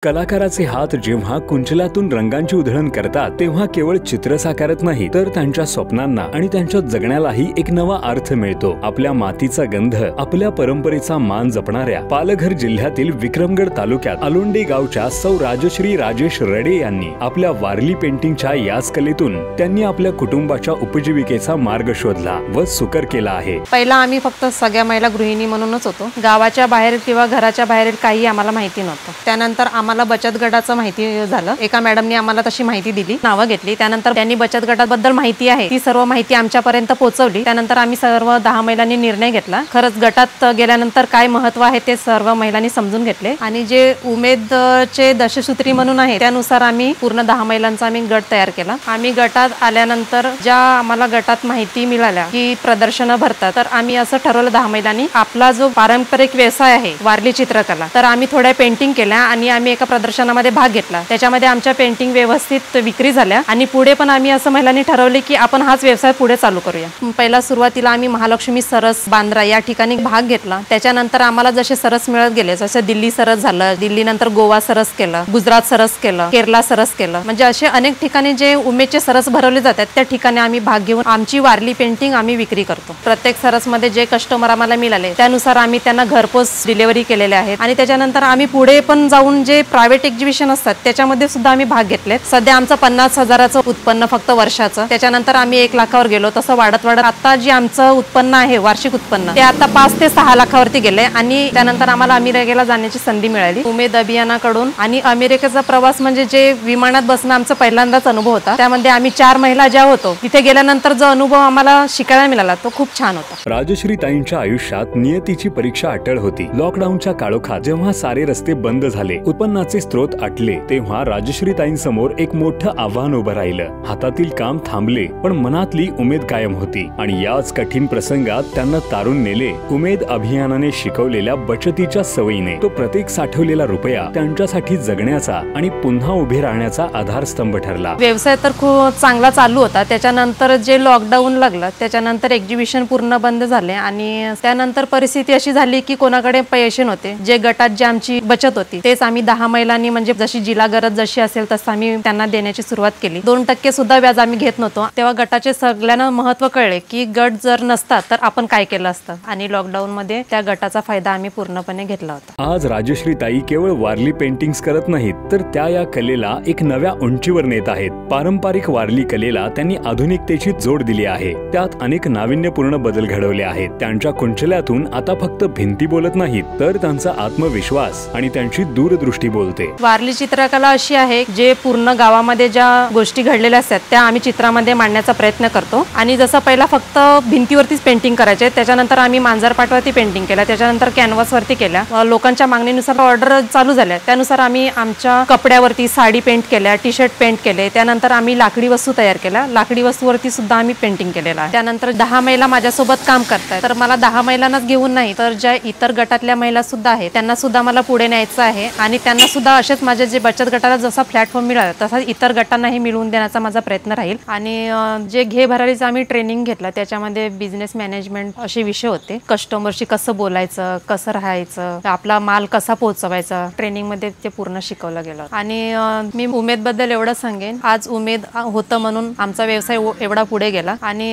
कलाकाराचे हात जेव्हा कुंचलातून रंगांची उधळण करतात तेव्हा केवळ चित्र साकारत नाही तर त्यांच्या स्वप्नांना आणि त्यांच्या जगण्यालाही एक नवा अर्थ मिळतो। आपल्या मातीचा गंध, आपल्या परंपरेचा मान जपणाऱ्या पालघर जिल्ह्यातील विक्रमगड तालुक्यात अलोंडे गावच्या सौ राजश्री राजेश रडे यांनी आपल्या वारली पेंटिंगच्या याच कलेतून त्यांनी आपल्या कुटुंबाच्या उपजीविकेचा मार्ग शोधला व सुकर केला आहे। पहिला आम्ही फक्त सगळ्या महिला गृहिणी म्हणूनच होतो। गावाच्या बाहेर किंवा घराच्या बाहेर काही आम्हाला माहिती नव्हतं। त्यानंतर आम्हाला बचत गटाचं माहिती झालं। एका मॅडमनी आम्हाला तशी माहिती दिली, नावं घेतली। त्यानंतर त्यांनी बचत गटाबद्दल माहिती आहे ती सर्व माहिती आमच्यापर्यंत पोहोचवली। त्यानंतर आम्ही सर्व 10 महिलांनी निर्णय घेतला। खरंच गटात गेल्यानंतर काय महत्त्व आहे ते सर्व महिलांनी समजून घेतले आणि जे उमेदचे दशसूत्री म्हणून आहे त्यानुसार आम्ही पूर्ण 10 महिलांचा आम्ही गट तयार केला। आम्ही गटात आल्यानंतर ज्या आम्हाला गटात माहिती मिळाल्या की प्रदर्शनं भरतात, तर आम्ही असं ठरवलं 10 महिलांनी आपला जो पारंपरिक व्यवसाय आहे वारली चित्रकला, तर आम्ही थोड्या पेंटिंग केल्या आणि आम्ही एका प्रदर्शनामध्ये भाग घेतला। त्याच्यामध्ये आमच्या पेंटिंग व्यवस्थित विक्री झाल्या आणि पुढे पण आम्ही असं महिलांनी ठरवले की आपण हाच व्यवसाय पुढे चालू करूया। पहिला सुरुवातीला आम्ही महालक्ष्मी सरस बांद्रा या ठिकाणी भाग घेतला। त्याच्यानंतर आम्हाला जसे सरस मिळत गेले, जसे दिल्ली सरस झालं, दिल्ली नंतर गोवा सरस केलं, गुजरात सरस केलं, केरला सरस केलं, म्हणजे असे अनेक ठिकाणी जे उमेदचे सरस भरवले जातात त्या ठिकाणी आम्ही भाग घेऊन आमची वारली पेंटिंग आम्ही विक्री करतो। प्रत्येक सरसमध्ये जे कस्टमर आम्हाला मिळाले त्यानुसार आम्ही त्यांना घरपोच डिलिव्हरी केलेले आहेत आणि त्याच्यानंतर आम्ही पुढे पण जाऊन जे प्रायव्हेट एक्झिबिशन असतात त्याच्यामध्ये सुद्धा आम्ही भाग घेतले। सध्या आमचं 50,000चं उत्पन्न फक्त वर्षाचं, त्याच्यानंतर आम्ही 1 लाखावर गेलो। तसं वाढत वाढत आता जे आमचं उत्पन्न आहे वार्षिक उत्पन्न ते आता 5 ते 6 लाखावरती गेले आणि त्यानंतर आम्हाला अमेरिकेला जाण्याची संधी मिळाली उमेद अभियानाकडून। आणि अमेरिकेचा प्रवास म्हणजे जे विमानात बसणं आमचा पहिल्यांदाच अनुभव होता। त्यामध्ये आम्ही 4 महिला ज्या होतो तिथे गेल्यानंतर जो अनुभव आम्हाला शिकायला मिळाला तो खूप छान होता। राजश्री ताईंच्या आयुष्यात नियतीची परीक्षा अटळ होती। लॉकडाऊनच्या काळोखात जेव्हा सारे रस्ते बंद झाले, उत्पन्नाचे स्रोत आटले, तेव्हा राजश्री ताईंसमोर एक मोठं आव्हान उभं राहिलं। हातातील काम थांबले पण मनातली उमेद कायम होती आणि याच कठीण प्रसंगात त्यांना तारून नेले उमेद अभियानाने शिकवलेल्या बचतीच्या सवयीने। तो प्रत्येक साठवलेला रुपया त्यांच्यासाठी जगण्याचा आणि पुन्हा उभे राहण्याचा आधारस्तंभ ठरला। व्यवसाय तर खूप चांगला चालू होता। त्याच्यानंतर जे लॉकडाऊन लागलं त्याच्यानंतर एक्झिबिशन पूर्ण बंद झाले आणि त्यानंतर परिस्थिती अशी झाली की कोणाकडे पैसे नव्हते। जे गटात जी आमची बचत होती तेच आम्ही 10 महिलांनी म्हणजे जशी जिला गरज जशी असेल तसं आम्ही त्यांना देण्याची सुरुवात केली। 2% सुद्धा व्याज आम्ही घेत नव्हतो। तेव्हा गटाचे सगळ्यांना महत्त्व कळले की गट जर नसता तर आपण काय केलं असतं आणि लॉकडाऊन मध्ये त्या गटाचा फायदा आम्ही पूर्णपणे घेतला होता। आज राजश्री ताई केवळ वारली पेंटिंग्स करत नाहीत तर त्या या कलेला एक नव्या उंचीवर नेत आहेत। पारंपरिक वारली कलेला त्यांनी आधुनिकतेची जोड दिली आहे, त्यात अनेक नाविन्यपूर्ण बदल घडवले आहेत। त्यांच्या कुंचल्यातून आता फक्त भिंती बोलत नाहीत तर त्यांचा आत्मविश्वास आणि त्यांची दूरदृष्टी बोलते। वारली चित्रकला अशी आहे जे पूर्ण गावामध्ये ज्या गोष्टी घडलेल्या असतात त्या आम्ही चित्रामध्ये मांडण्याचा प्रयत्न करतो। आणि जसं पहिला फक्त भिंतीवरतीच पेंटिंग करायचे, त्याच्यानंतर आम्ही मांजरपाटवरती पेंटिंग केल्या, त्याच्यानंतर कॅनव्हासवरती केल्या। लोकांच्या मागणीनुसार ऑर्डर चालू झाल्या त्यानुसार आम्ही आमच्या कपड्यावरती साडी पेंट केल्या, टी शर्ट पेंट केले। त्यानंतर आम्ही लाकडी वस्तू तयार केल्या, लाकडी वस्तूवरती सुद्धा आम्ही पेंटिंग केलेलं आहे। त्यानंतर 10 महिला माझ्यासोबत काम करतात, तर मला 10 महिलांनाच घेऊन नाही तर ज्या इतर गटातल्या महिला सुद्धा आहेत त्यांना सुद्धा मला पुढे न्यायचं आहे आणि त्यांना सुद्धा असेच माझे जे बचत गटाला जसा प्लॅटफॉर्म मिळाला तसा इतर गटांनाही मिळवून देण्याचा माझा प्रयत्न राहील। आणि जे घे भरारीचं आम्ही ट्रेनिंग घेतलं त्याच्यामध्ये बिझनेस मॅनेजमेंट असे विषय होते। कस्टमरशी कसं बोलायचं, कसं राहायचं, आपला माल कसा पोहोचवायचा, ट्रेनिंग मध्ये ते पूर्ण शिकवलं गेलं। आणि मी उमेद बद्दल एवढं सांगेन, आज उमेद होतं म्हणून आमचा व्यवसाय एवढा पुढे गेला आणि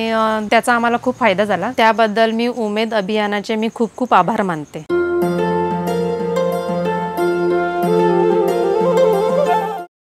त्याचा आम्हाला खूप फायदा झाला। त्याबद्दल मी उमेद अभियानाचे मी खूप खूप आभार मानते।